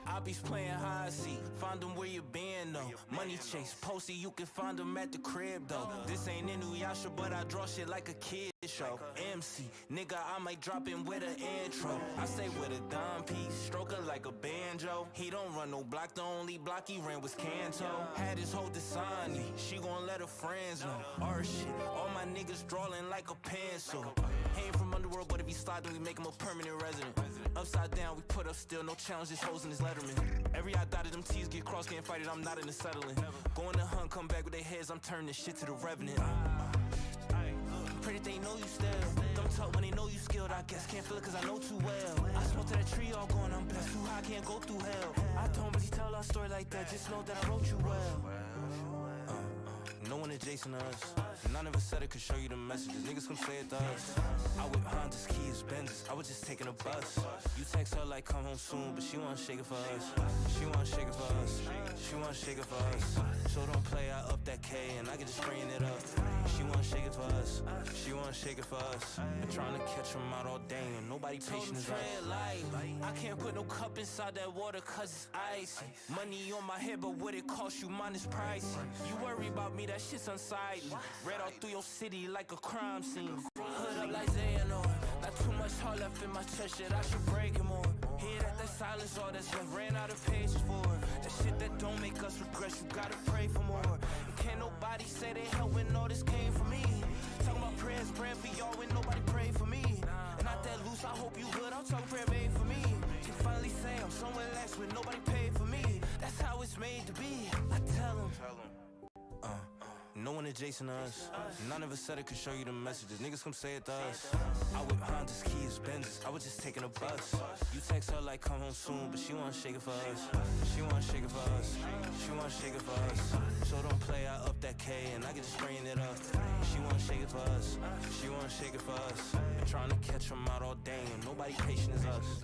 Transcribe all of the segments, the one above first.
Oppies playing high seat, find them where you been though. Money chase, posty, you can find them at the crib though. This ain't Inuyasha, but I draw shit like a kid show. MC, nigga, I might drop in with an intro. I say with a dime piece, stroker like a banjo. He don't run no block, the only block he ran was Kanto. Had his whole Dasani, she gon' let her friends know. Our shit, all my niggas drawing like a pencil. He ain't from Underworld, but if he slide, then we make him a permanent resident. Upside down, we put up still, no challenge, just hoes in his letterman. Every I dotted them T's get crossed, can't fight it, I'm not in the settling. Going to hunt, come back with their heads, I'm turning this shit to the revenant. Pray that they know you still. Don't talk when they know you skilled, I guess can't feel it cause I know too well. I smoke to that tree all going, I'm blessed, too high, can't go through hell. I don't really tell our story like that, just know that I wrote you well. No one adjacent to us. None of us said it could show you the messages. Niggas come say it to us. I whip Hondas, Kias, Benzes. I was just taking a bus. You text her like come home soon, but she wanna shake it for us. She wanna shake it for us. She wanna shake it for us. So don't play, I up that K and I get to spraying it up. She wanna shake it for us. She wanna shake it for us. Been trying to catch them out all day and nobody patient as us. I can't put no cup inside that water cause it's icy. Money on my head, but what it cost you, mine is pricey. You worry about me, that shit's unsightly. Red all through your city like a crime scene. Hood up like Xehanort. Not too much heart left in my chest, shit, I should break it more. Hear that silence, all that's left, ran out of pages for it. That shit that don't make us regress, you gotta pray for more. And can't nobody say they help when all this came for me. Talking about prayers, praying for y'all when nobody prayed for me. And not that loose, I hope you good, I'm talking prayer made for me. Can finally say I'm somewhere less when nobody paid for me. That's how it's made to be, I tell them. No one adjacent to us. None of us said it could show you the messages. Niggas come say it to us. I whip Hondas, Kias, Benzes. I was just taking a bus. You text her like come home soon, but she wanna shake it for us. She wanna shake it for us. She wanna shake it for us. So don't play, I up that K and I get to spraying it up. She wanna shake it for us. She wanna shake it for us. Been trying to catch them out all day and nobody patient as us.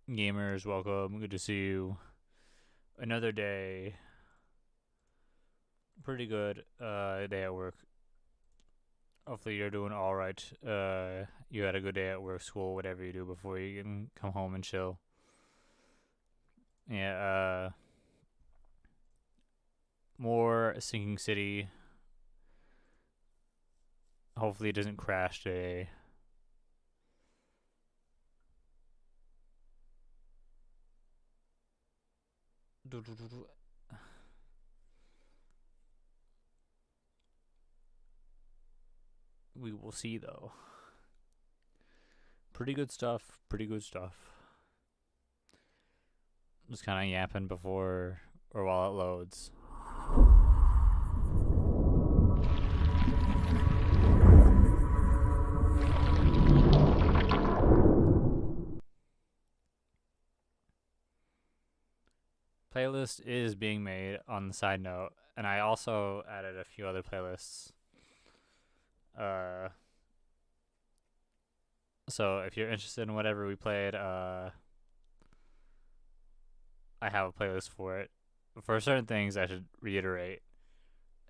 Gamers, welcome. Good to see you. Another day. Pretty good day at work. Hopefully you're doing alright. You had a good day at work, school, whatever you do before you can come home and chill. Yeah, more Sinking City. Hopefully it doesn't crash today. We will see though. Pretty good stuff. Pretty good stuff. Just kind of yapping before or while it loads. Playlist is being made on the side note, and I also added a few other playlists. So if you're interested in whatever we played, I have a playlist for it. For certain things, I should reiterate,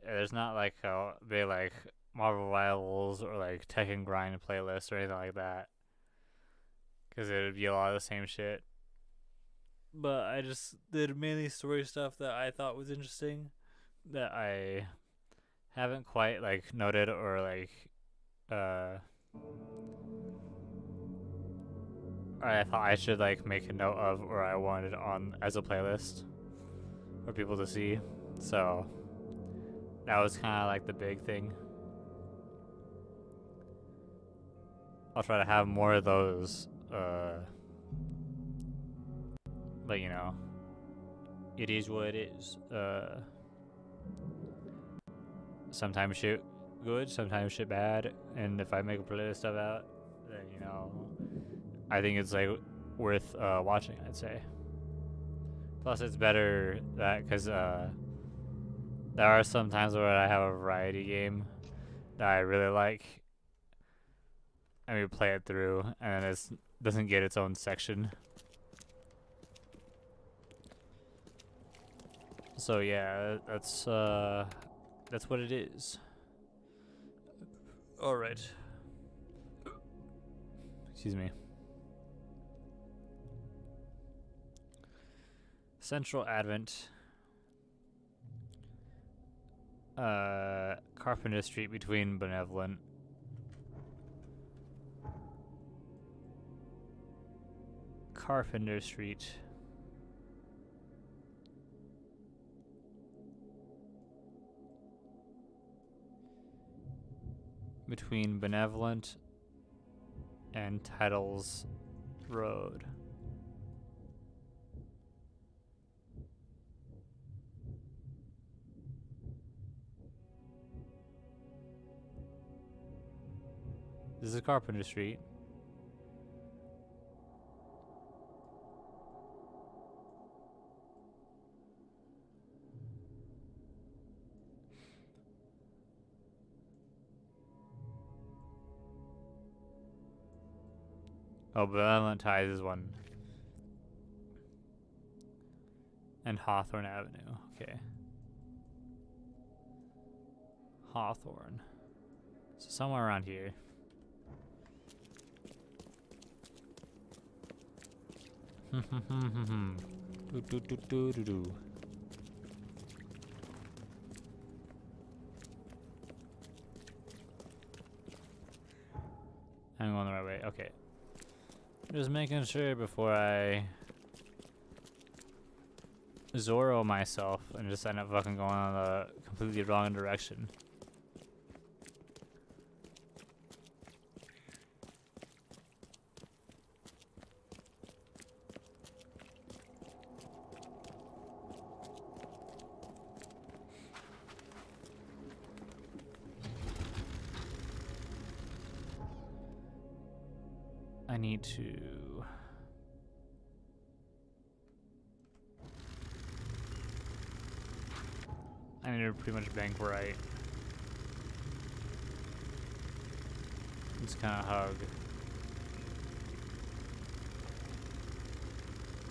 there's not like a big like Marvel Rivals or like Tekken Grind playlist or anything like that, because it would be a lot of the same shit. But I just did mainly story stuff that I thought was interesting, that I haven't quite like noted or like I thought I should like make a note of, or I wanted on as a playlist for people to see. So that was kind of like the big thing. I'll try to have more of those, but you know, it is what it is. Sometimes shit good, sometimes shit bad, and if I make a playlist of that, then you know, I think it's like worth watching, I'd say. Plus it's better that because there are some times where I have a variety game that I really like and we play it through and then it doesn't get its own section. So yeah, that's what it is. All right. Excuse me. Central Advent. Carpenter Street between Benevolent. Carpenter Street. Between Benevolent and Titles Road. This is Carpenter Street. Oh, Benevolent Ties is one. And Hawthorne Avenue. Okay. Hawthorne. So somewhere around here. Do do do do do do. I'm going the right way. Okay. Just making sure before I Zorro myself and just end up fucking going on the completely wrong direction. I need to... I need to pretty much bank right. Just kind of hug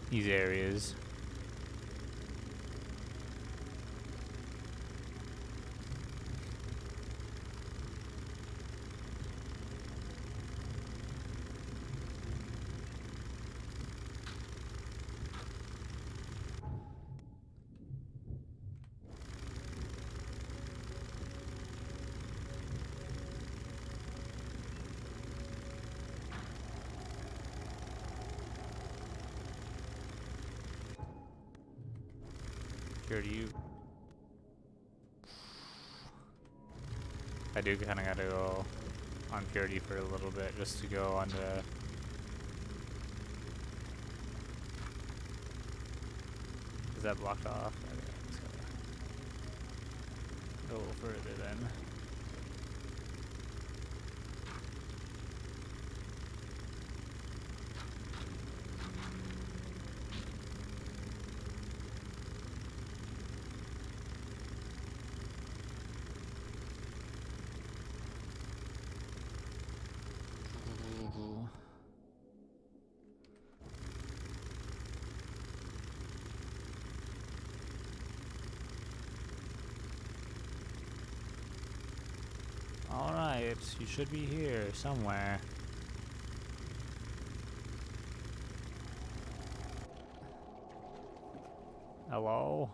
these areas. You. I do kind of gotta go on purity for a little bit just to go on to. Is that blocked off? I think I'm just gonna go a little further then. Alright, you should be here somewhere. Hello?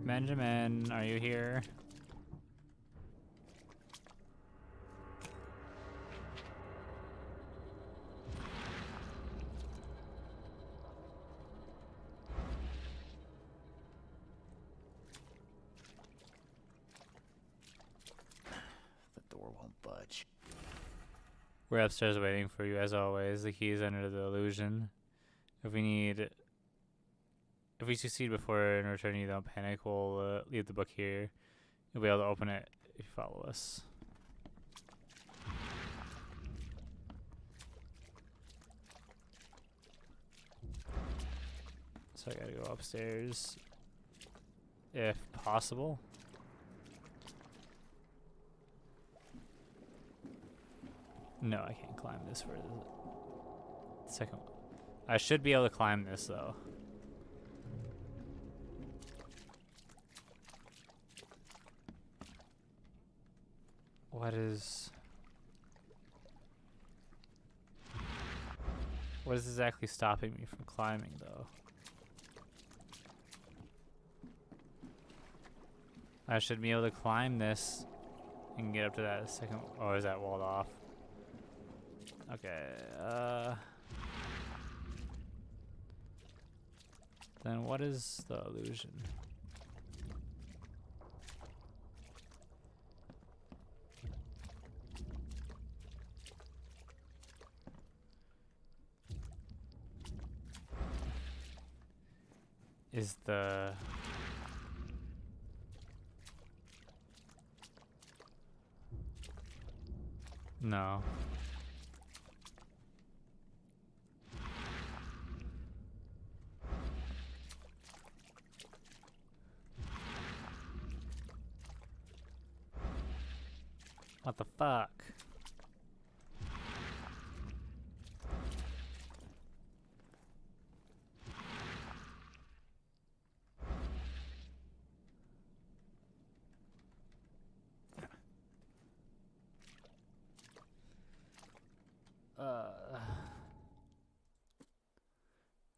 Benjamin, are you here? We're upstairs waiting for you as always. The key is under the illusion. If we succeed before and return you, don't panic. We'll leave the book here. You'll be able to open it if you follow us. So I gotta go upstairs if possible. No, I can't climb this for the second one. I should be able to climb this though. What is exactly stopping me from climbing though? I should be able to climb this and get up to that second. Oh, is that walled off? Okay. Then what is the illusion? Is the... No. What the fuck?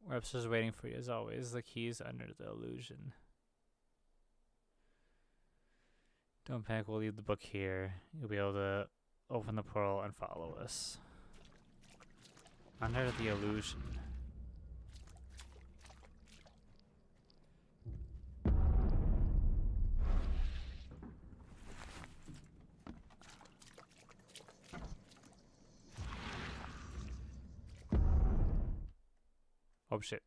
We're upstairs waiting for you as always. The key's under the illusion. Don't panic, we'll leave the book here. You'll be able to open the portal and follow us. Under the illusion. Oh shit.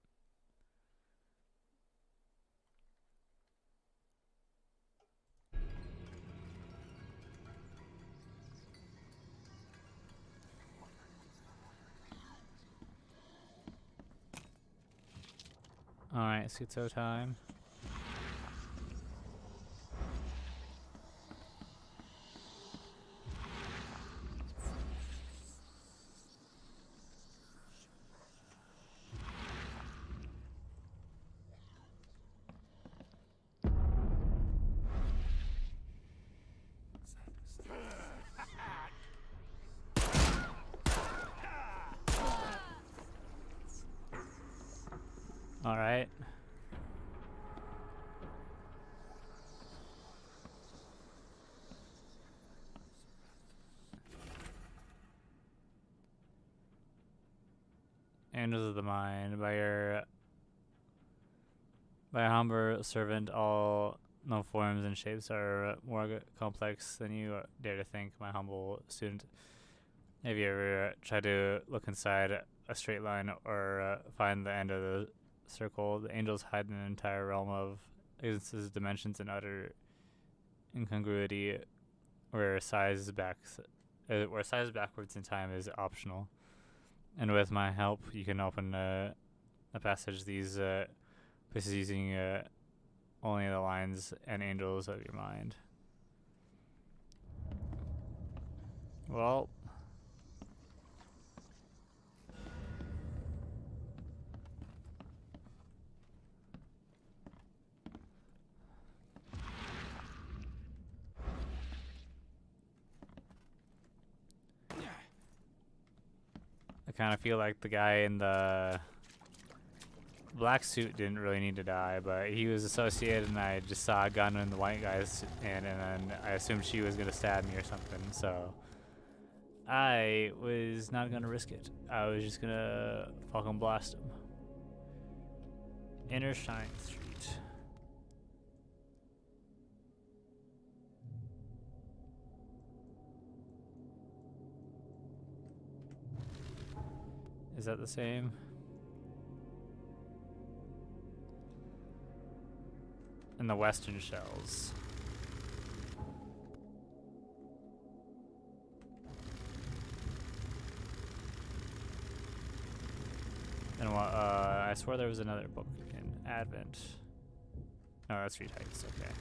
Alright, Sutso time. Alright. Angels of the Mind, by your humble servant, all no forms and shapes are more complex than you dare to think, my humble student. Have you ever tried to look inside a straight line or find the end of the circle? The angels hide an entire realm of existence's dimensions and utter incongruity, where size backwards in time is optional. And with my help, you can open a passage these places using only the lines and angels of your mind. Well, I kind of feel like the guy in the black suit didn't really need to die, but he was associated, and I just saw a gun in the white guy's hand, and then I assumed she was gonna stab me or something, so I was not gonna risk it. I was just gonna fucking blast him. Inner Shine Street. Is that the same? And the Western Shells. And I swear there was another book in Advent. No, that's Street Heights, okay.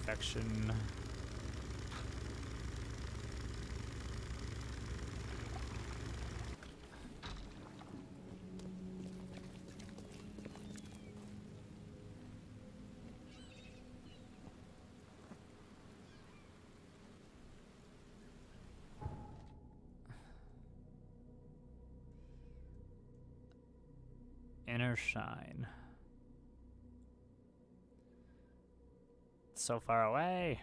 infection. Inner Shine. So far away.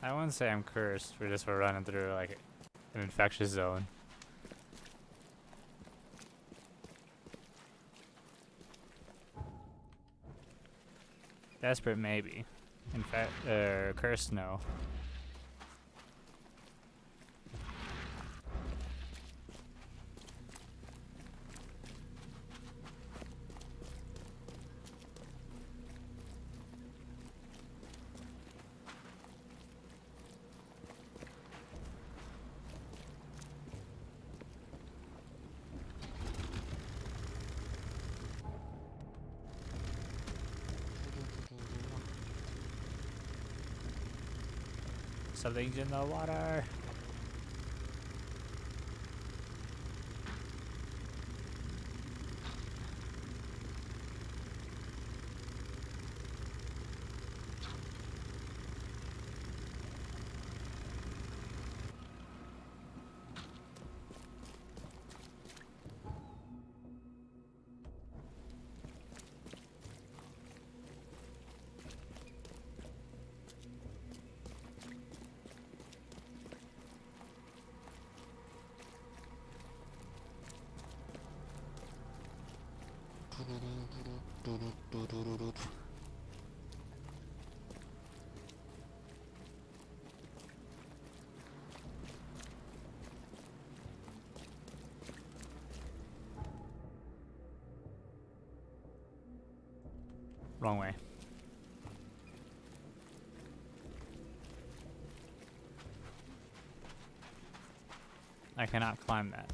I wouldn't say I'm cursed. We're just running through like an infectious zone. Desperate, maybe. In fact, cursed, no. Something's in the water. Wrong way. I cannot climb that.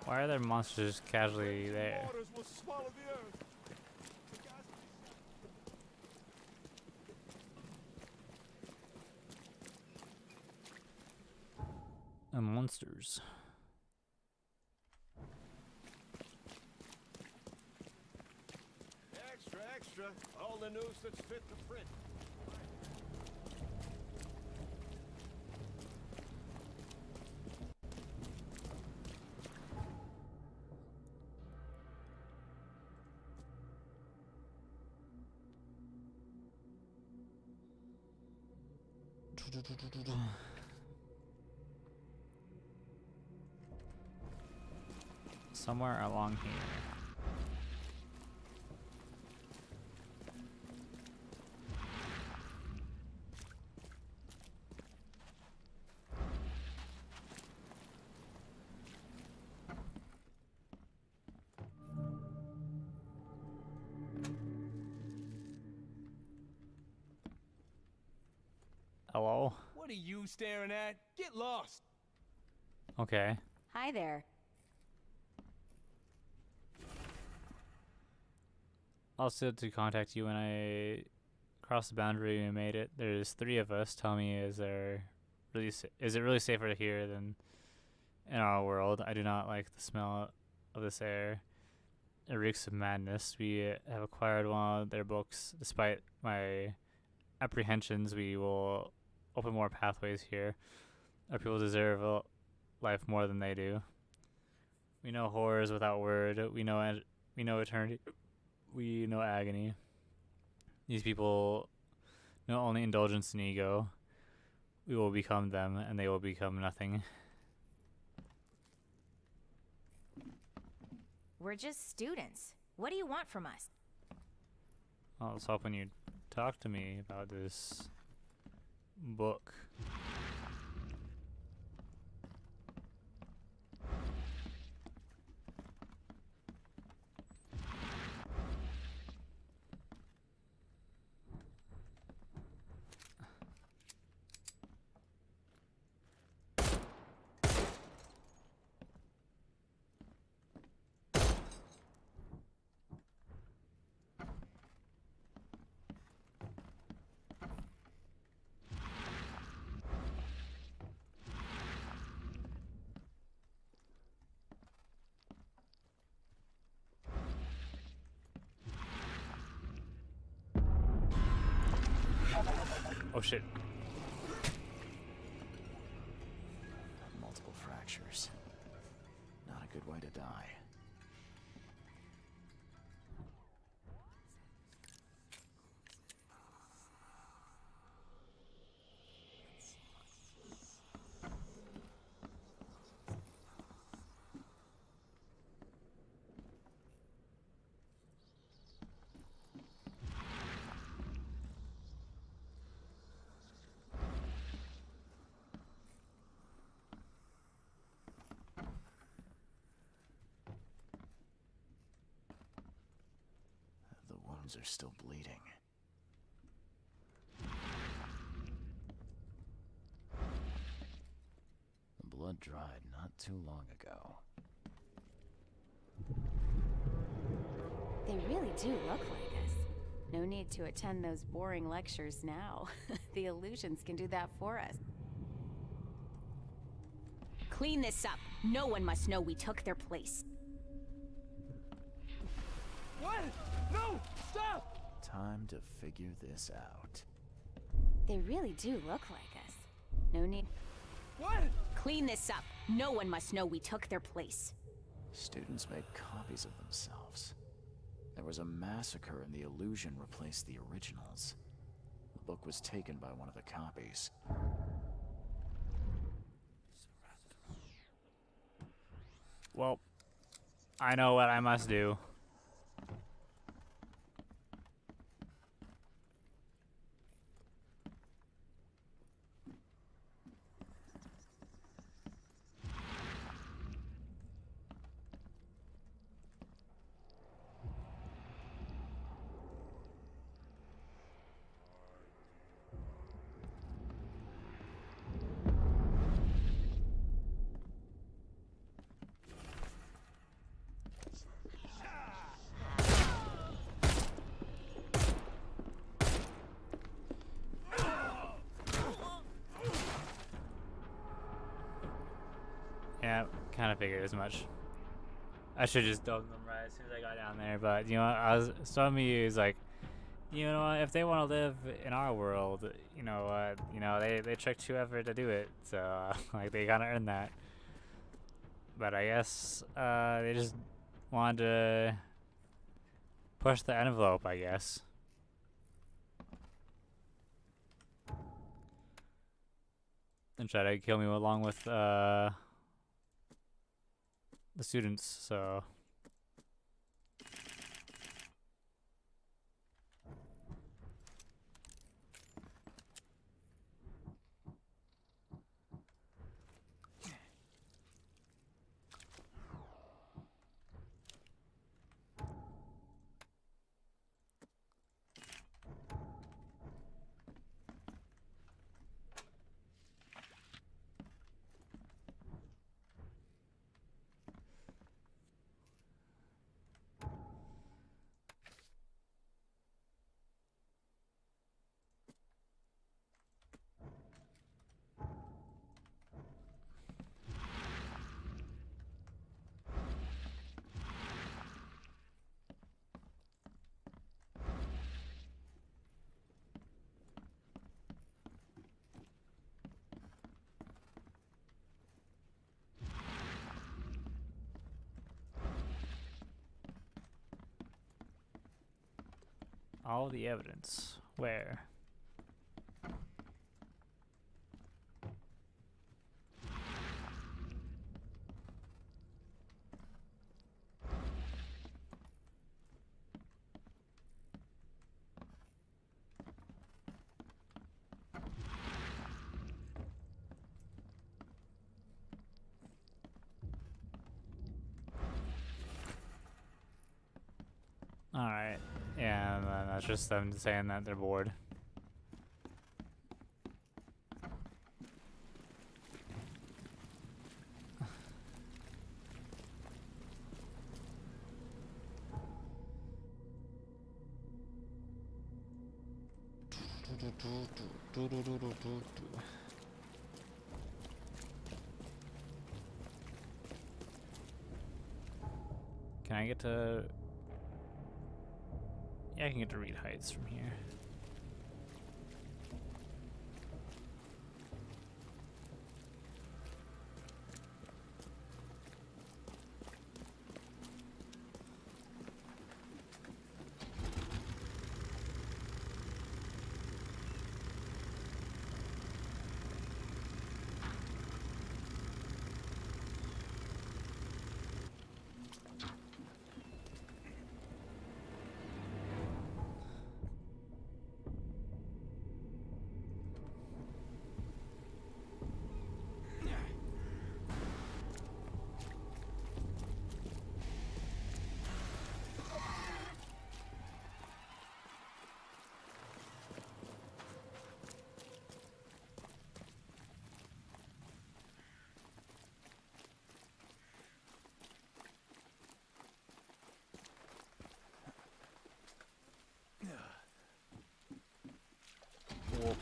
Why are there monsters casually there? And monsters. Extra, extra. All the news that's fit to print. Somewhere along here. Hello? What are you staring at? Get lost. Okay. Hi there. Also to contact you when I crossed the boundary and made it. There's 3 of us. Tell me, is it really safer here than in our world? I do not like the smell of this air. It reeks of madness. We have acquired one of their books. Despite my apprehensions, we will open more pathways here. Our people deserve a life more than they do. We know horrors without word. We know eternity. We know agony. These people know only indulgence and ego. We will become them, and they will become nothing. We're just students. What do you want from us? I was hoping you'd talk to me about this book. Oh shit. Multiple fractures. Not a good way to die. The wounds are still bleeding. The blood dried not too long ago. They really do look like us. No need to attend those boring lectures now. The illusions can do that for us. Clean this up. No one must know we took their place. What? No! Stop! Time to figure this out. They really do look like us. No need. What? Clean this up. No one must know we took their place. Students made copies of themselves. There was a massacre and the illusion replaced the originals. The book was taken by one of the copies. Well, I know what I must do. Yeah, kind of figured as much. I should just dug them right as soon as I got down there, but you know, some of me is like, you know what, if they want to live in our world, you know what, they took too effort to do it, so like they kind of earned that. But I guess they just wanted to push the envelope, I guess. And try to kill me along with the students, so all the evidence. Where? it's just them saying that they're bored. Can I get to... Yeah, I can get to Reed Heights from here. Whoop.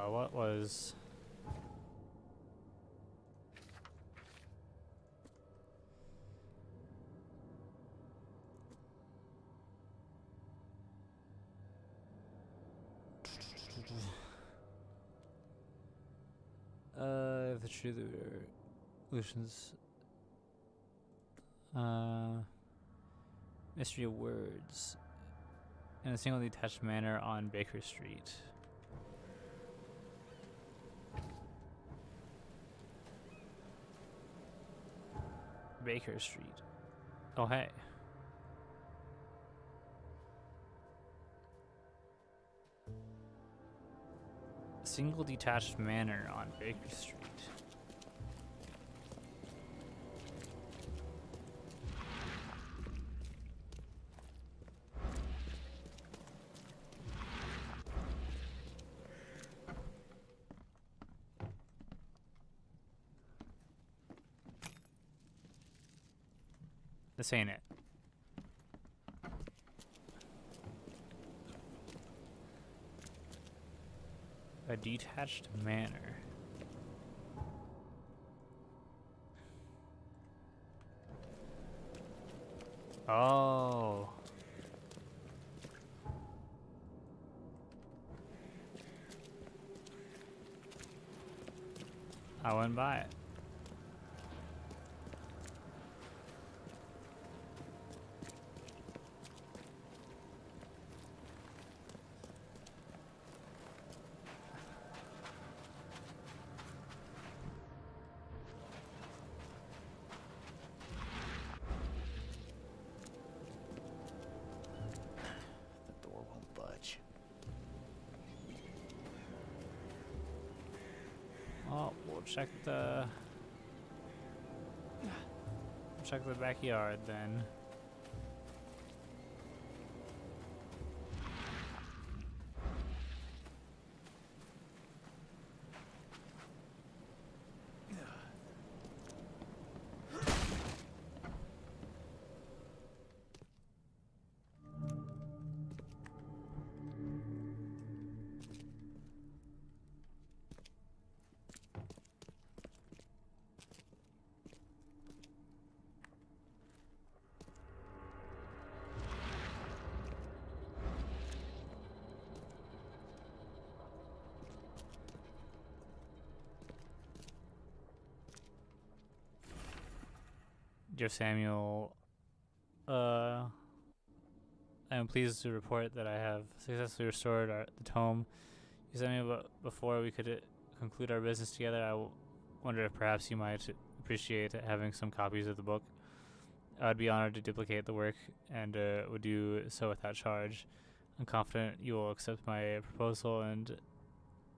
What was... the truth of illusions. Mystery of words. In a single detached manner on Baker Street. Baker Street. Oh, hey. Single detached manor on Baker Street. This ain't it. A detached manor. Oh. I wouldn't buy it. Oh, we'll check the backyard then. Dear Samuel, I am pleased to report that I have successfully restored the tome you sent me before we could conclude our business together. I wonder if perhaps you might appreciate having some copies of the book. I would be honored to duplicate the work and would do so without charge. I'm confident you will accept my proposal and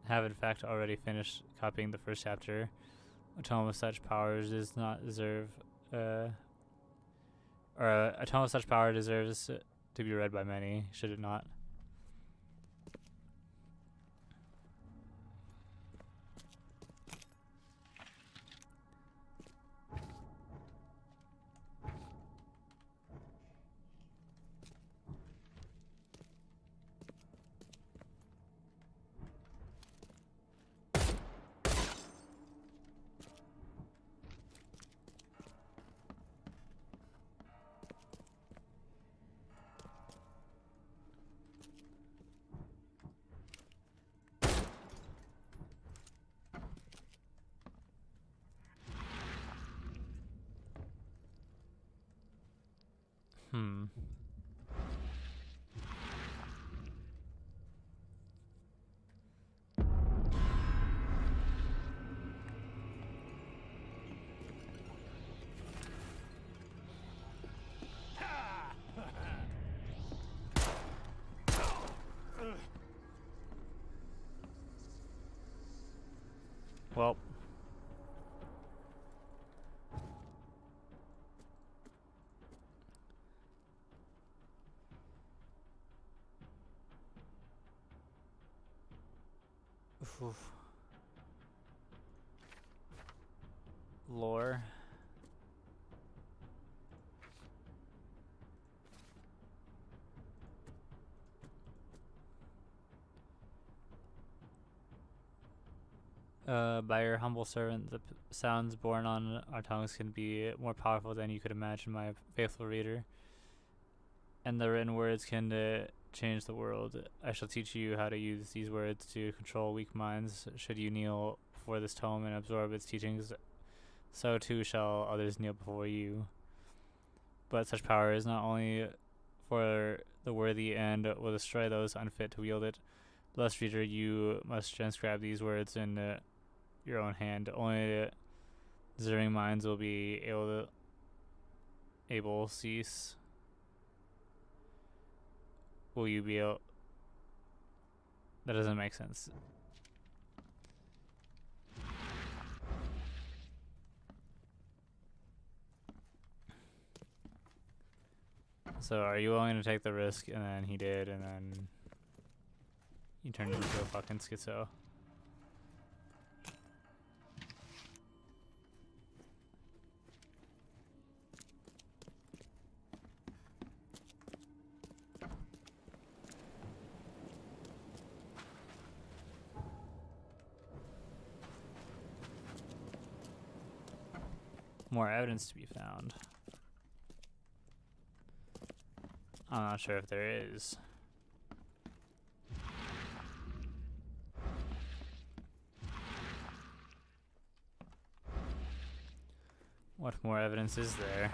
have in fact already finished copying the first chapter. A tome of such power does not deserve, or a tome of such power deserves to be read by many, should it not? Well, oof. Lore. By your humble servant, the sounds born on our tongues can be more powerful than you could imagine, my faithful reader. And the written words can change the world. I shall teach you how to use these words to control weak minds. Should you kneel before this tome and absorb its teachings, so too shall others kneel before you. But such power is not only for the worthy and will destroy those unfit to wield it. Blessed reader, you must transcribe these words in your own hand. Only deserving minds will be able cease. Will you be able? That doesn't make sense. So are you willing to take the risk? And then he did, and then he turned into a fucking schizo. More evidence to be found. I'm not sure if there is. What more evidence is there?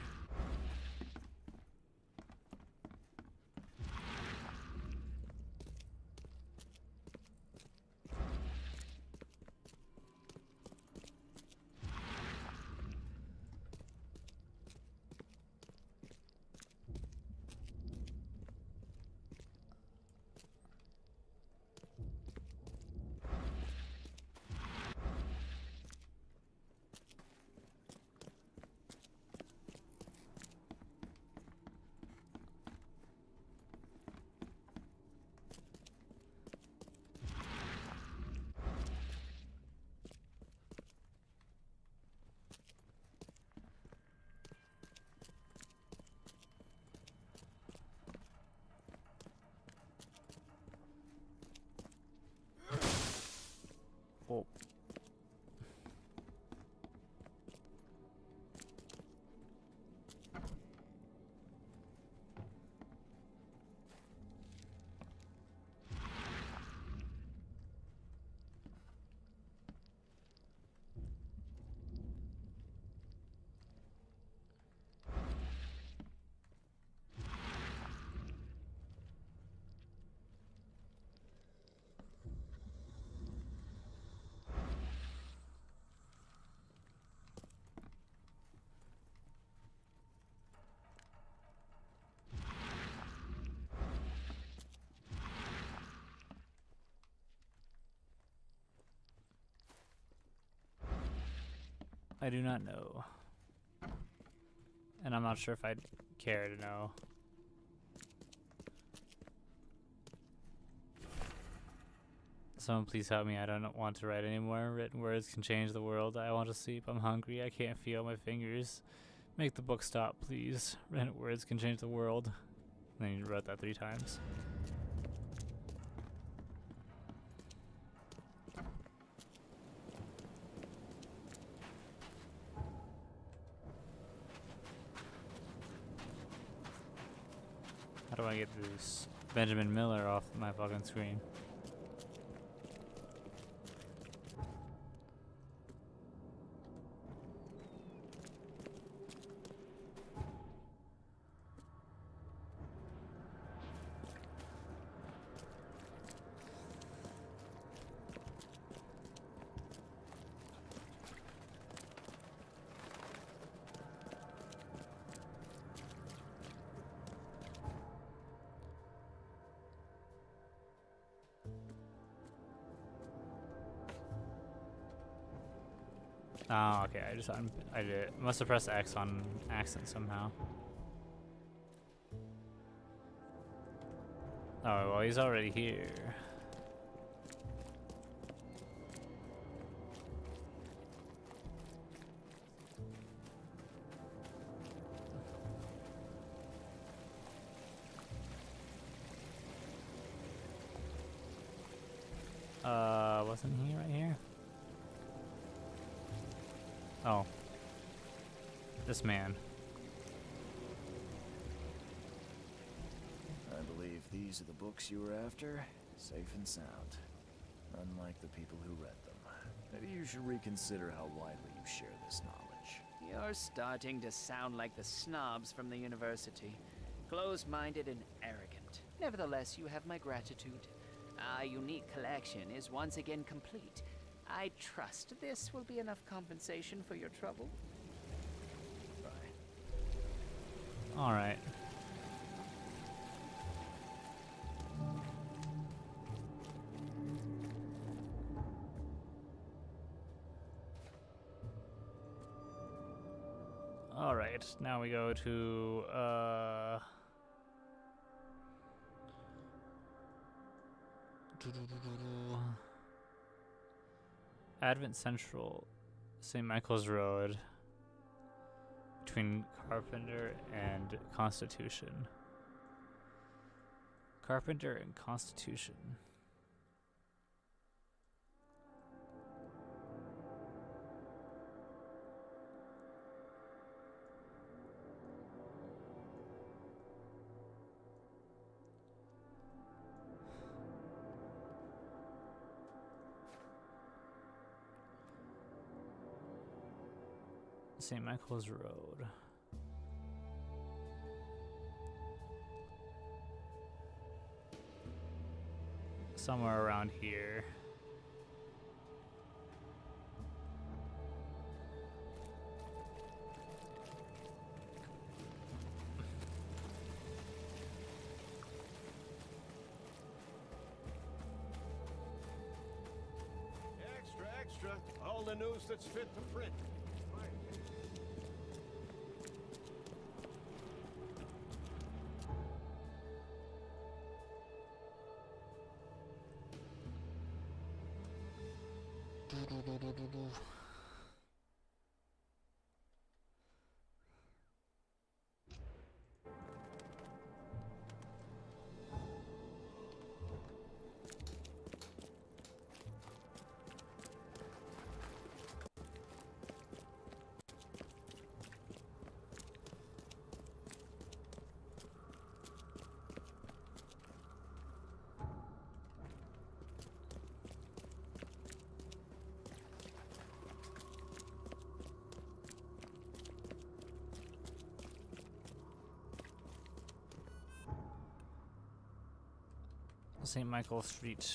I do not know. And I'm not sure if I'd care to know. Someone please help me. I don't want to write anymore. Written words can change the world. I want to sleep. I'm hungry. I can't feel my fingers. Make the book stop, please. Written words can change the world. And then you wrote that 3 times. How do I get this Benjamin Miller off my fucking screen? Oh, okay. I did. Must have pressed X on accident somehow. Oh well, he's already here. Wasn't he right here? Oh. This man. I believe these are the books you were after. Safe and sound. Unlike the people who read them. Maybe you should reconsider how widely you share this knowledge. You're starting to sound like the snobs from the university. Close-minded and arrogant. Nevertheless, you have my gratitude. Our unique collection is once again complete. I trust this will be enough compensation for your trouble. Bye. Alright. Alright, now we go to Advent Central, St. Michael's Road, between Carpenter and Constitution. Carpenter and Constitution. St. Michael's Road. Somewhere around here. Extra, extra. All the news that's fit to print. St. Michael Street.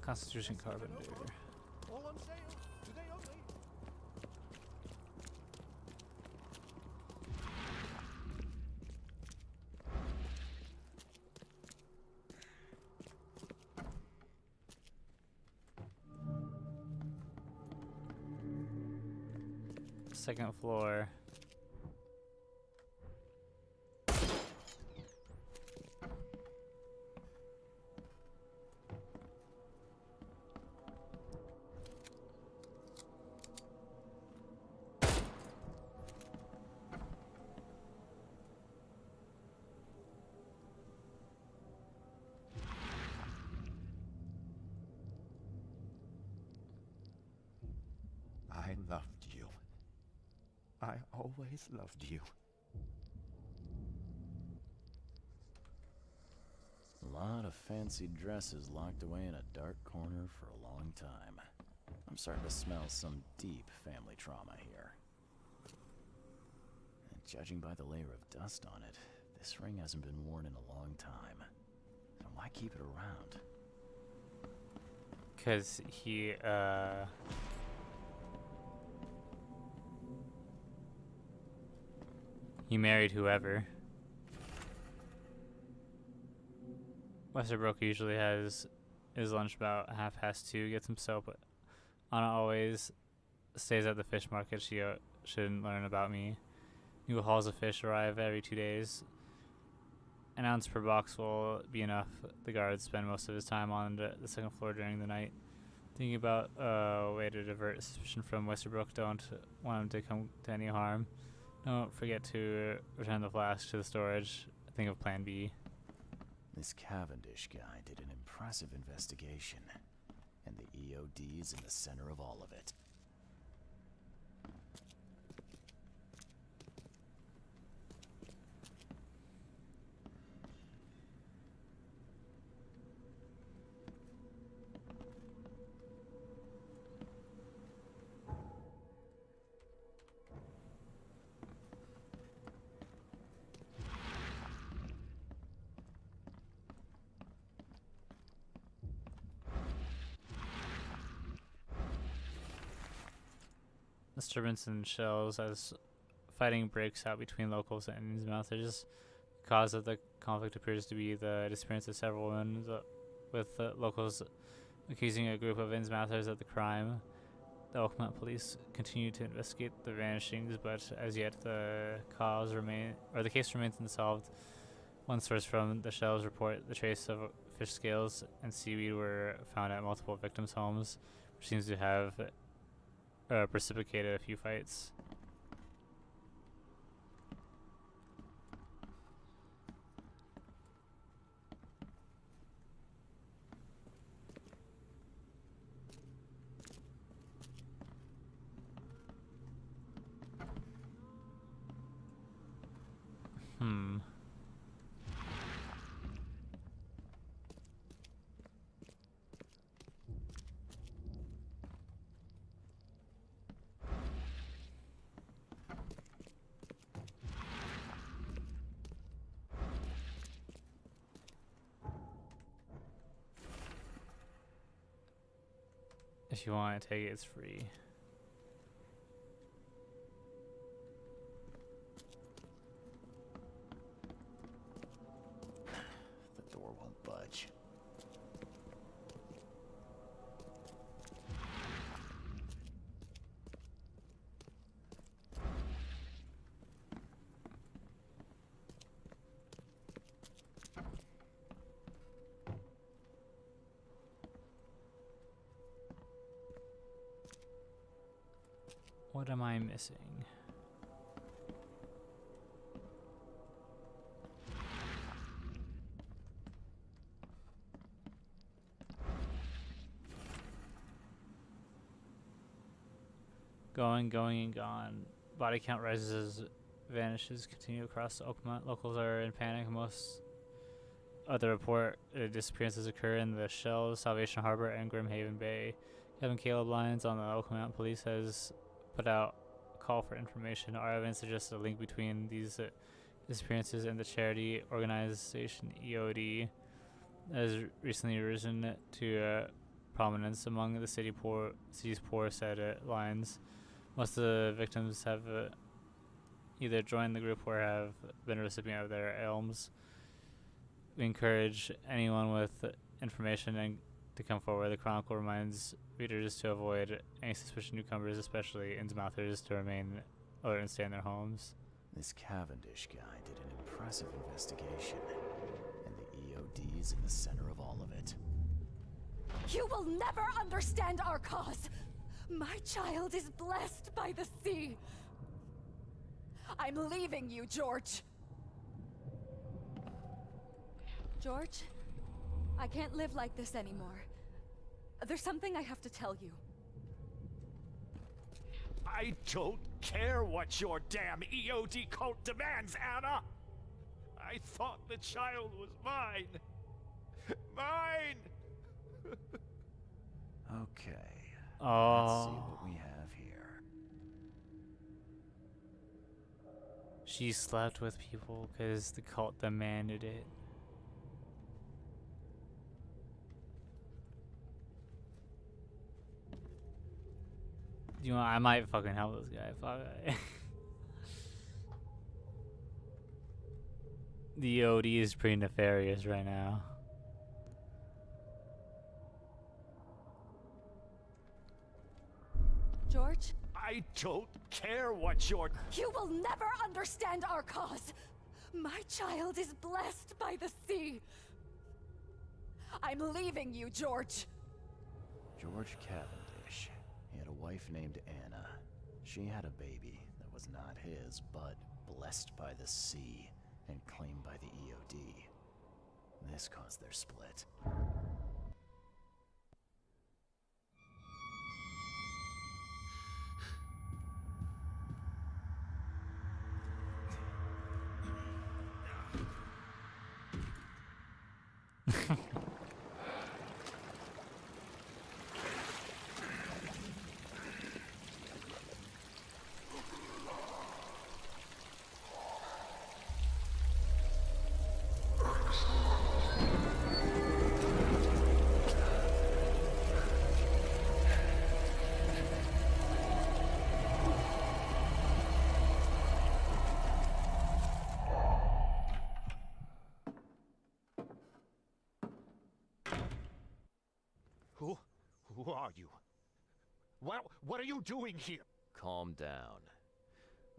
Constitution Carpenter. All on sale. Today only. Second floor. I loved you. I always loved you. A lot of fancy dresses locked away in a dark corner for a long time. I'm starting to smell some deep family trauma here. And judging by the layer of dust on it, this ring hasn't been worn in a long time. So why keep it around? 'Cause he married whoever. Westerbrook usually has his lunch about 2:30, gets some soap. Anna always stays at the fish market. She shouldn't learn about me. New hauls of fish arrive every 2 days. An ounce per box will be enough. The guards spend most of his time on the second floor during the night, thinking about a way to divert suspicion from Westerbrook. Don't want him to come to any harm. Don't forget to return the flask to the storage. Think of Plan B. This Cavendish guy did an impressive investigation, and the EOD is in the center of all of it. Disturbance and shells as fighting breaks out between locals and Innsmouthers. The cause of the conflict appears to be the disappearance of several women, with locals accusing a group of Innsmouthers of the crime. The Oakmont police continue to investigate the vanishings, but as yet the case remains unsolved. One source from the shells report the trace of fish scales and seaweed were found at multiple victims' homes, which seems to have precipitated a few fights. If you want to take it, it's free. The door won't budge. What am I missing? Going, and gone. Body count rises as vanishes continue across Oakmont. Locals are in panic. Most other report disappearances occur in the Shells, Salvation Harbor, and Grimhaven Bay. Kevin Caleb Lyons on the Oakmont Police has put out a call for information. Our evidence suggests a link between these disappearances and the charity organization EOD has recently risen to prominence among the city's poor, said Lyons. Most of the victims have either joined the group or have been a recipient of their alms. We encourage anyone with information and to come forward. The Chronicle reminds readers to avoid any suspicious newcomers, especially Innsmouthers, to remain alert and stay in their homes. This Cavendish guy did an impressive investigation, and the EOD is in the center of all of it. You will never understand our cause! My child is blessed by the sea! I'm leaving you, George! George? I can't live like this anymore. There's something I have to tell you. I don't care what your damn EOD cult demands, Anna! I thought the child was mine! Mine! Okay. Let's see Oh, what we have here. she slept with people because the cult demanded it. You know, I might fucking help this guy. Fuck it. The EOD is pretty nefarious right now. George? I don't care what your... You will never understand our cause! My child is blessed by the sea! I'm leaving you, George! George Cavendish. He had a wife named Anna. She had a baby that was not his, but blessed by the sea and claimed by the EOD. This caused their split. Who are you? What are you doing here? Calm down.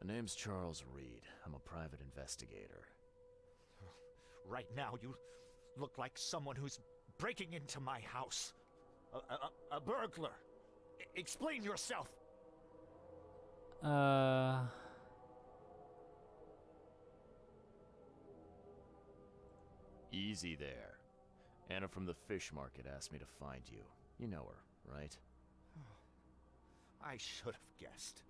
My name's Charles Reed. I'm a private investigator. Right now, you look like someone who's breaking into my house. A burglar. Explain yourself. Easy there. Anna from the fish market asked me to find you. You know her, right? I should have guessed.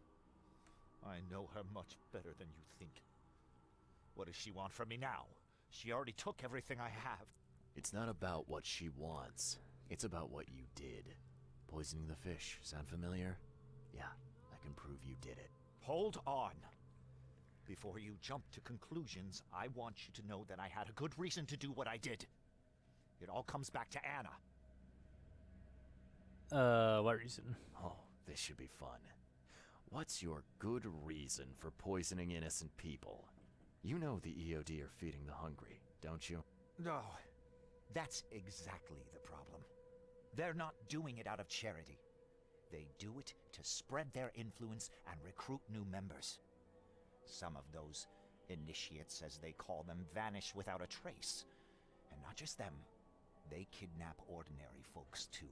I know her much better than you think. What does she want from me now? She already took everything I have. It's not about what she wants. It's about what you did. Poisoning the fish. Sound familiar? Yeah, I can prove you did it. Hold on. Before you jump to conclusions, I want you to know that I had a good reason to do what I did. It all comes back to Anna. What reason? Oh, this should be fun. What's your good reason for poisoning innocent people? You know the EOD are feeding the hungry, don't you? No, that's exactly the problem. They're not doing it out of charity. They do it to spread their influence and recruit new members. Some of those initiates, as they call them, vanish without a trace. And not just them, they kidnap ordinary folks too.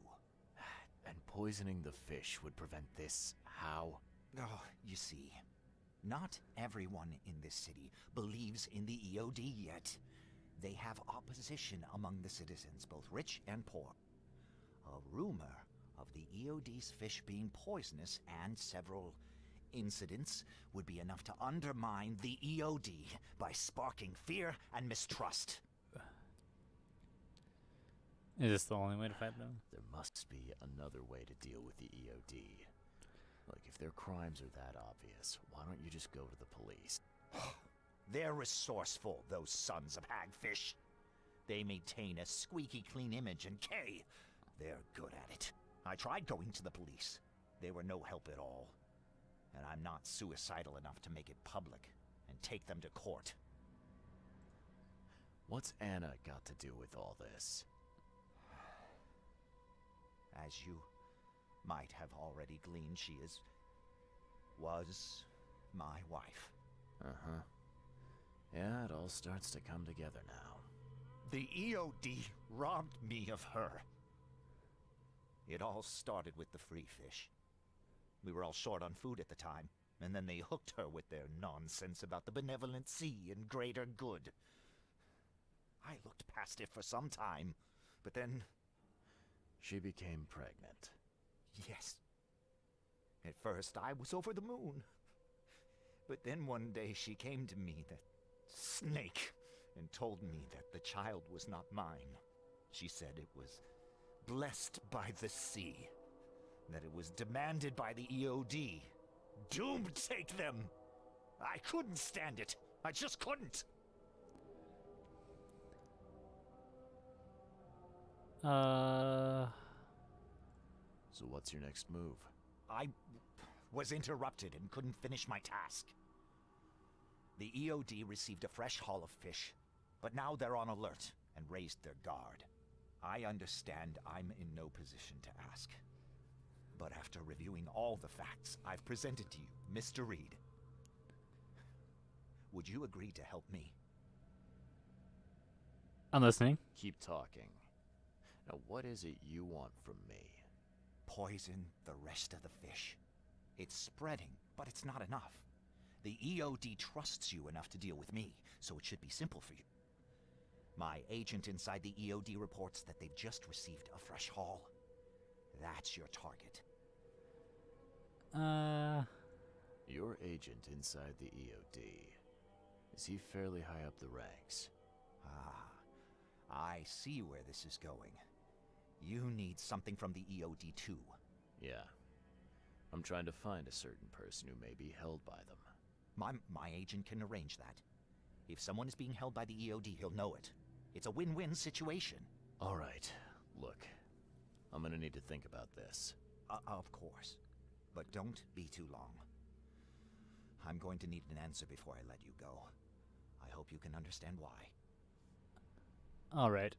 And poisoning the fish would prevent this. How? Oh, you see, not everyone in this city believes in the EOD yet. They have opposition among the citizens, both rich and poor. A rumor of the EOD's fish being poisonous and several incidents would be enough to undermine the EOD by sparking fear and mistrust. Is this the only way to fight them? There must be another way to deal with the EOD. Look, if their crimes are that obvious, why don't you just go to the police? They're resourceful, those sons of hagfish. They maintain a squeaky clean image, and they're good at it. I tried going to the police. They were no help at all. And I'm not suicidal enough to make it public and take them to court. What's Anna got to do with all this? As you might have already gleaned, was my wife. Uh-huh. Yeah, it all starts to come together now. The EOD robbed me of her. It all started with the free fish. We were all short on food at the time, and then they hooked her with their nonsense about the benevolent sea and greater good. I looked past it for some time, but then... She became pregnant. Yes. At first, I was over the moon. But then one day she came to me, that snake, and told me that the child was not mine. She said it was blessed by the sea, that it was demanded by the EOD. Doomed take them! I couldn't stand it. I just couldn't. So what's your next move? I was interrupted and couldn't finish my task. The EOD received a fresh haul of fish, but now they're on alert and raised their guard. I understand I'm in no position to ask. But after reviewing all the facts I've presented to you, Mr. Reed, would you agree to help me? I'm listening. Keep talking. Now, what is it you want from me? Poison the rest of the fish. It's spreading, but it's not enough. The EOD trusts you enough to deal with me, so it should be simple for you. My agent inside the EOD reports that they've just received a fresh haul. That's your target. Your agent inside the EOD. Is he fairly high up the ranks? Ah, I see where this is going. You need something from the EOD too. Yeah. I'm trying to find a certain person who may be held by them. My agent can arrange that. If someone is being held by the EOD, he'll know it. It's a win-win situation. All right. Look, I'm gonna need to think about this. Of course. But don't be too long. I'm going to need an answer before I let you go. I hope you can understand why. All right.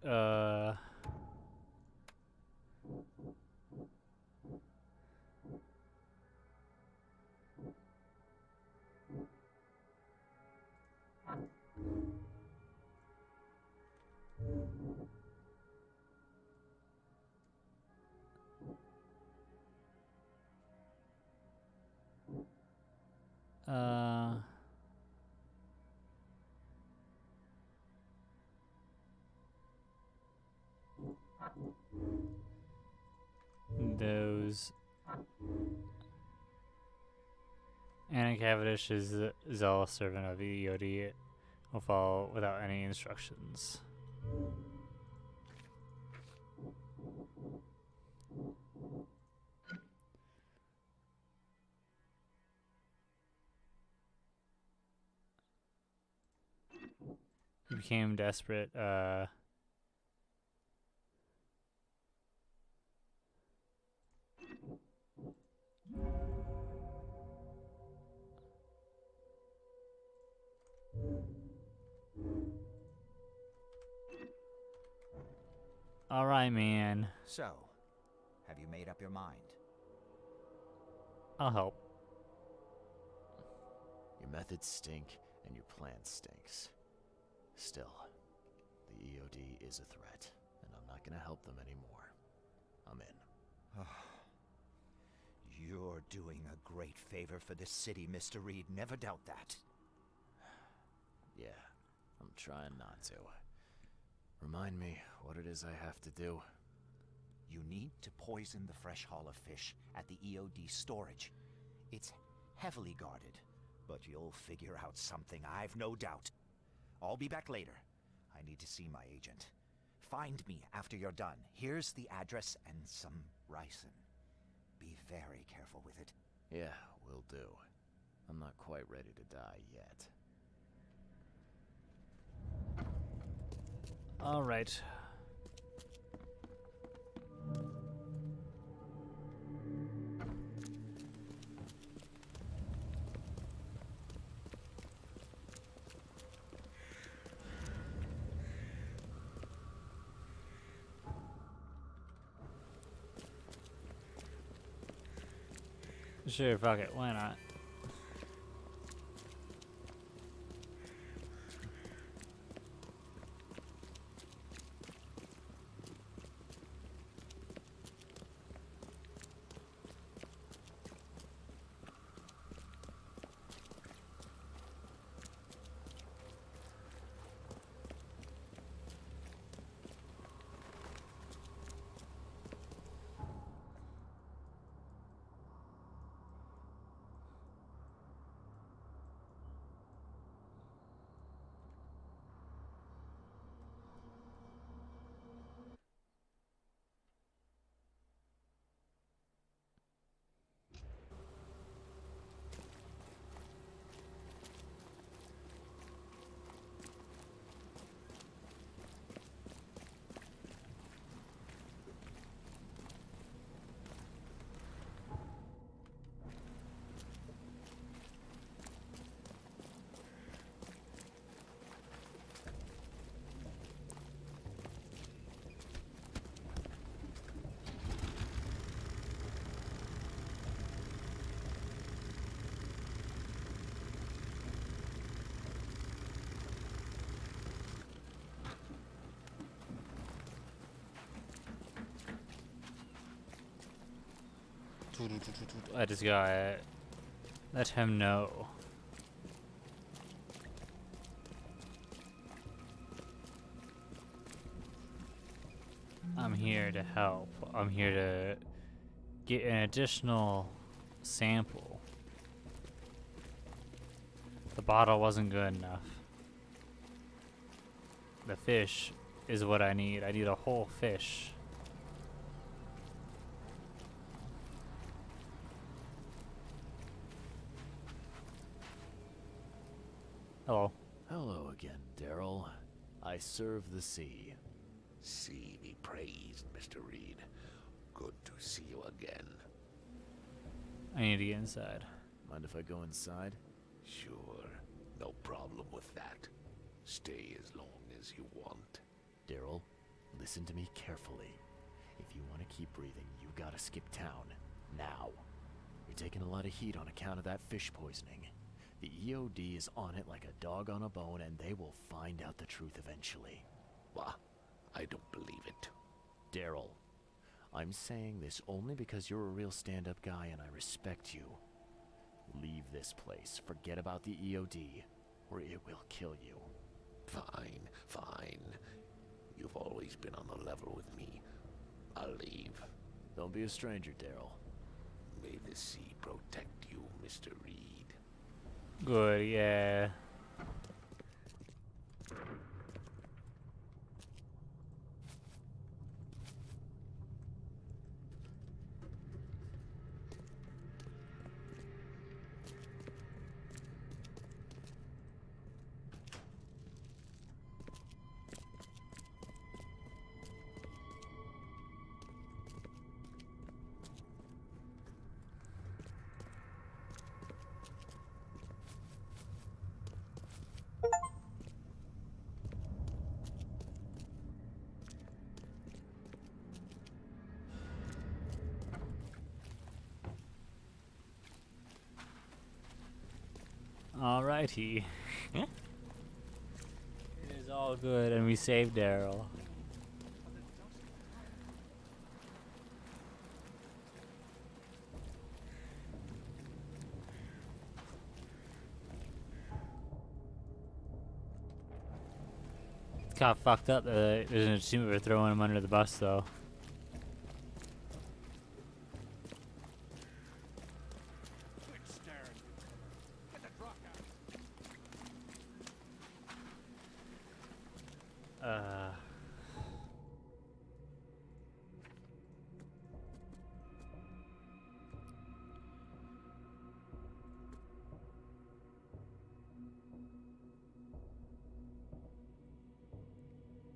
Those Anna Cavendish is a zealous servant of the EOD. Will follow without any instructions. He became desperate. All right, man. So, have you made up your mind? I'll help. Your methods stink, and your plan stinks. Still, the EOD is a threat, and I'm not gonna help them anymore. I'm in. You're doing a great favor for this city, Mr. Reed. Never doubt that. Yeah, I'm trying not to. Remind me what it is I have to do. You need to poison the fresh haul of fish at the EOD storage. It's heavily guarded, but you'll figure out something, I've no doubt. I'll be back later. I need to see my agent. Find me after you're done. Here's the address and some ricin. Be very careful with it. Yeah, will do. I'm not quite ready to die yet. All right. Sure, fuck it, why not? I just gotta let him know. I'm here to help. I'm here to get an additional sample. The bottle wasn't good enough. The fish is what I need. I need a whole fish. Hello. Hello again, Daryl. I serve the sea. See be praised, Mr. Reed. Good to see you again. I need to get inside. Mind if I go inside? Sure, no problem with that. Stay as long as you want. Daryl, listen to me carefully. If you want to keep breathing, you gotta skip town. Now. You're taking a lot of heat on account of that fish poisoning. The EOD is on it like a dog on a bone, and they will find out the truth eventually. What? I don't believe it. Daryl, I'm saying this only because you're a real stand-up guy and I respect you. Leave this place, forget about the EOD, or it will kill you. Fine, fine. You've always been on the level with me. I'll leave. Don't be a stranger, Daryl. May the sea protect you, Mr. Reed. Good, yeah. Alrighty. It is all good, and we saved Daryl. It's kind of fucked up that there's an achievement for throwing him under the bus, though.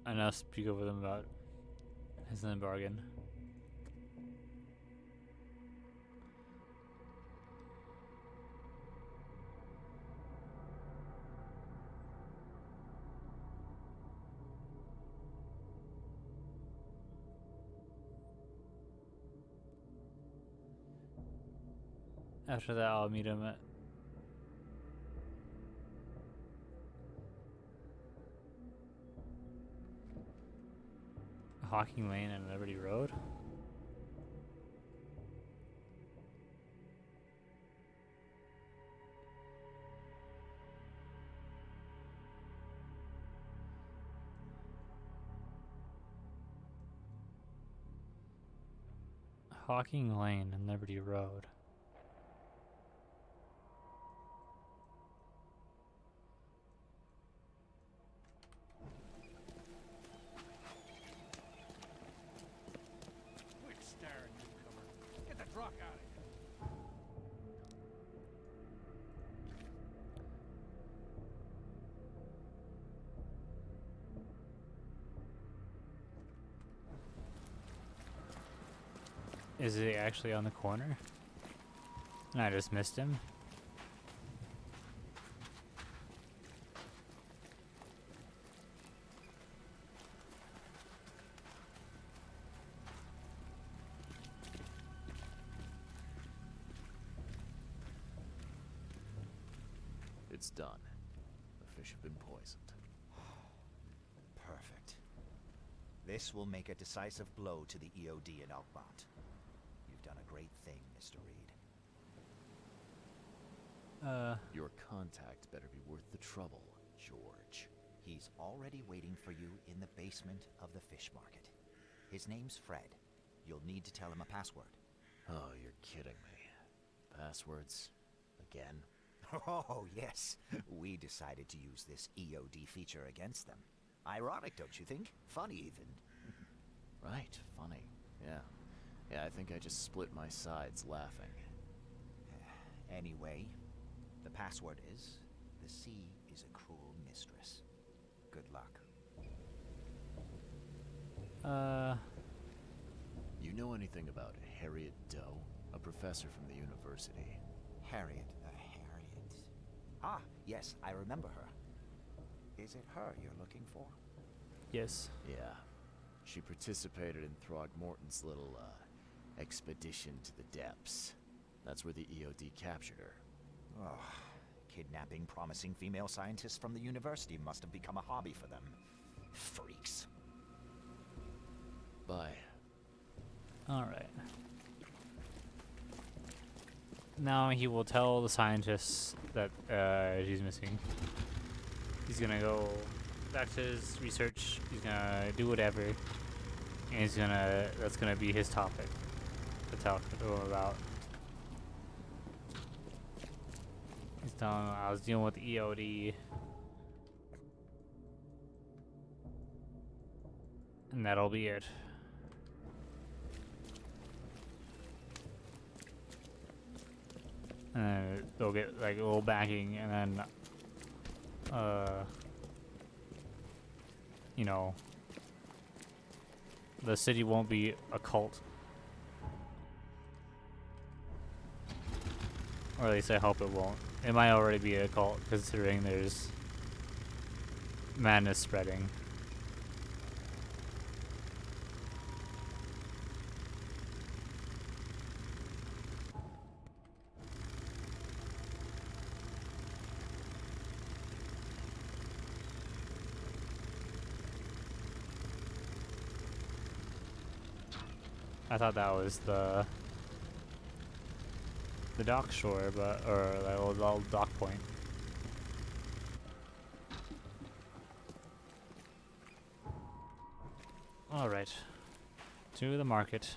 I now speak over them about his end bargain. After that, I'll meet him at Hawking Lane and Liberty Road. Hawking Lane and Liberty Road. Quick staring, newcomer. Get the truck out of here. Is he actually on the corner? And I just missed him? It's done. The fish have been poisoned. Perfect. This will make a decisive blow to the EOD in Alkmaar. You've done a great thing, Mr. Reed. Your contact better be worth the trouble, George. He's already waiting for you in the basement of the fish market. His name's Fred. You'll need to tell him a password. Oh, you're kidding me. Passwords? Again? Oh, yes. We decided to use this EOD feature against them. Ironic, don't you think? Funny, even. Right, funny. Yeah. Yeah, I think I just split my sides laughing. Anyway, the password is, the sea is a cruel mistress. Good luck. You know anything about Harriet Doe? A professor from the university. Harriet. Ah, yes, I remember her. Is it her you're looking for? Yes. Yeah. She participated in Throgmorton's little, expedition to the depths. That's where the EOD captured her. Oh, kidnapping promising female scientists from the university must have become a hobby for them. Freaks. Bye. Alright. Now he will tell the scientists that she's missing. He's gonna go back to his research. He's gonna do whatever. And that's gonna be his topic to talk to them about. He's telling them I was dealing with the EOD. And that'll be it. And then they'll get like a little backing, and then, you know, the city won't be a cult. Or at least I hope it won't. It might already be a cult, considering there's madness spreading. I thought that was the dock shore, or the old dock point. All right, to the market.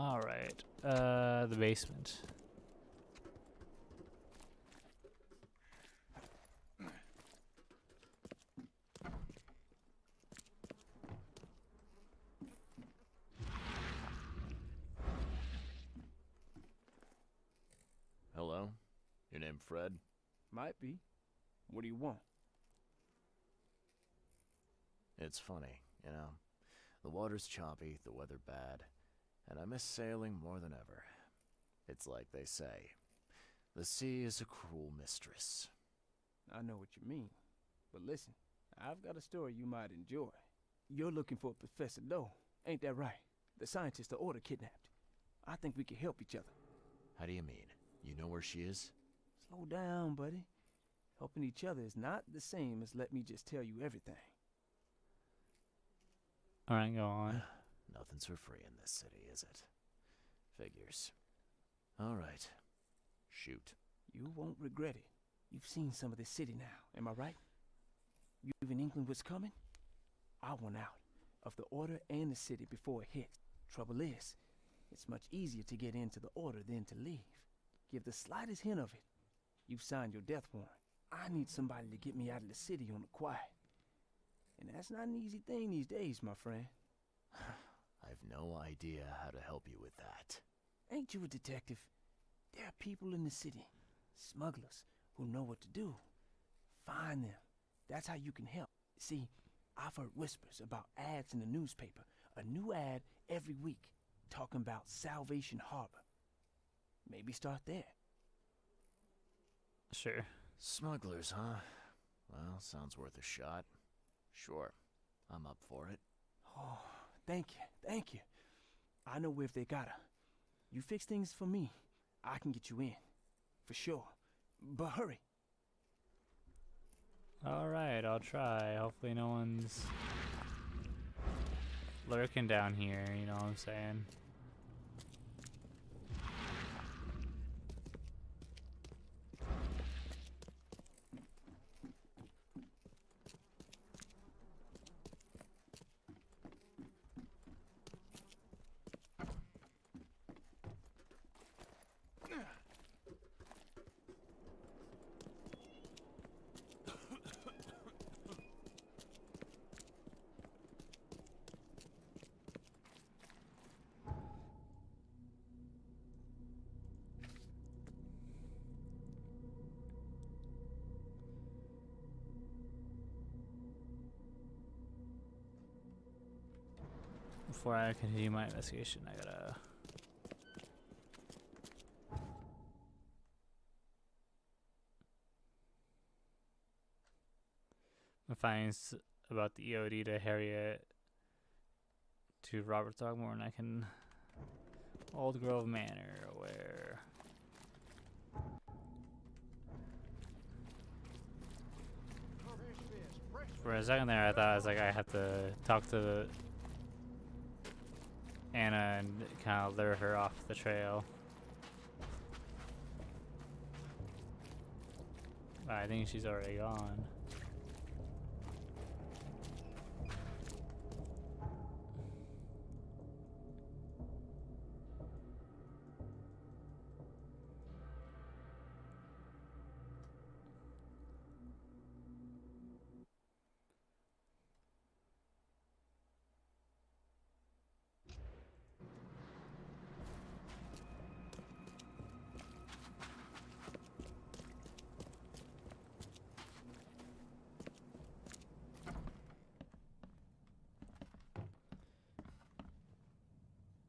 Alright, the basement. Hello? Your name Fred? Might be. What do you want? It's funny, you know. The water's choppy, the weather bad, and I miss sailing more than ever. It's like they say, the sea is a cruel mistress. I know what you mean. But listen, I've got a story you might enjoy. You're looking for Professor Doe, ain't that right? The scientist the Order kidnapped. I think we can help each other. How do you mean? You know where she is? Slow down, buddy. Helping each other is not the same as let me just tell you everything. Alright, go on. Nothing's for free in this city, is it? Figures. Alright. Shoot. You won't regret it. You've seen some of this city now, am I right? You've in England what's coming? I want out of the Order and the city before it hits. Trouble is, it's much easier to get into the Order than to leave. Give the slightest hint of it, you've signed your death warrant. I need somebody to get me out of the city on the quiet. And that's not an easy thing these days, my friend. I've no idea how to help you with that. Ain't you a detective? There are people in the city, smugglers, who know what to do. Find them. That's how you can help. See, I've heard whispers about ads in the newspaper. A new ad every week, talking about Salvation Harbor. Maybe start there. Sure. Smugglers, huh? Well, sounds worth a shot. Sure, I'm up for it. Oh, thank you. I know where if they got her. You fix things for me, I can get you in. For sure. But hurry. Alright, I'll try. Hopefully no one's lurking down here, you know what I'm saying? Before I continue my investigation, I gotta... findings about the EOD to Harriet to Robert Throgmorton. I can... Old Grove Manor, where... For a second there, I thought I was like, I have to talk to Anna and kind of lure her off the trail. But I think she's already gone.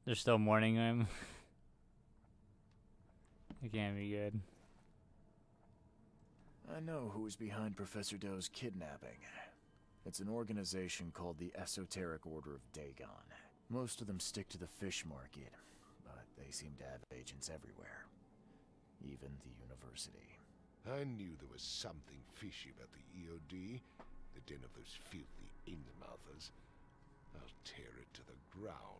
They're still mourning him. It can't be good. I know who's behind Professor Doe's kidnapping. It's an organization called the Esoteric Order of Dagon. Most of them stick to the fish market, but they seem to have agents everywhere. Even the university. I knew there was something fishy about the EOD, the den of those filthy Innsmouthers. I'll tear it to the ground.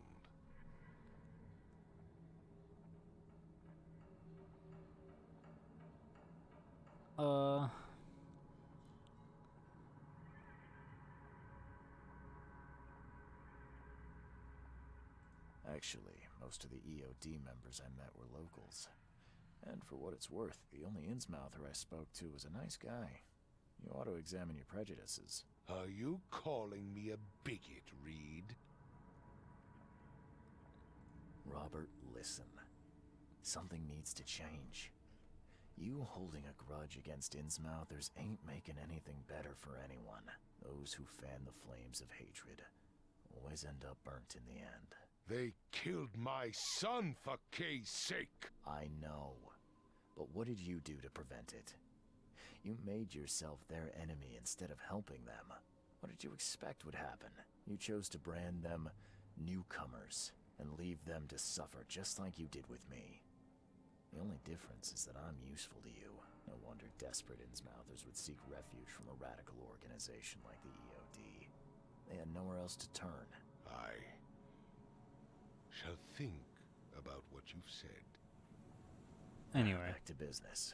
Actually, Most of the EOD members I met were locals. And for what it's worth, the only Innsmouther I spoke to was a nice guy. You ought to examine your prejudices. Are you calling me a bigot, Reed? Robert, listen. Something needs to change. You holding a grudge against Innsmouthers ain't making anything better for anyone. Those who fan the flames of hatred always end up burnt in the end. They killed my son, for Kay's sake! I know. But what did you do to prevent it? You made yourself their enemy instead of helping them. What did you expect would happen? You chose to brand them newcomers and leave them to suffer just like you did with me. The only difference is that I'm useful to you. No wonder desperate Innsmouthers would seek refuge from a radical organization like the EOD. They had nowhere else to turn. I shall think about what you've said. Anyway. Back to business.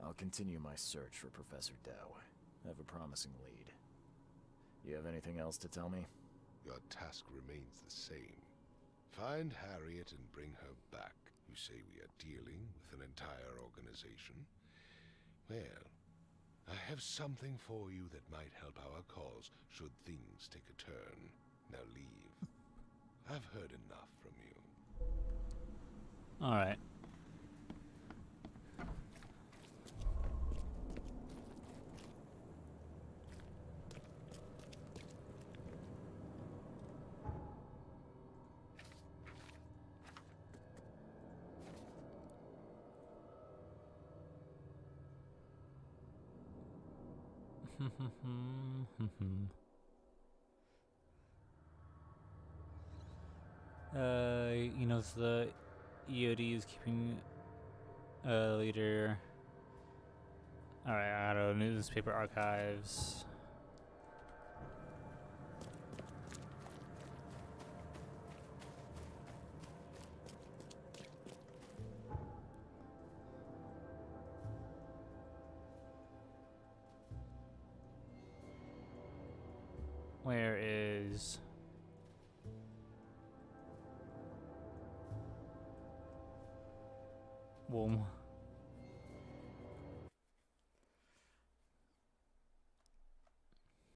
I'll continue my search for Professor Doe. I have a promising lead. You have anything else to tell me? Your task remains the same. Find Harriet and bring her back. You say we are dealing with an entire organization? Well, I have something for you that might help our cause should things take a turn. Now leave. I've heard enough from you. Alright. You know, the EOD is keeping a leader. Alright, I don't know, newspaper archives. Where is... Womb?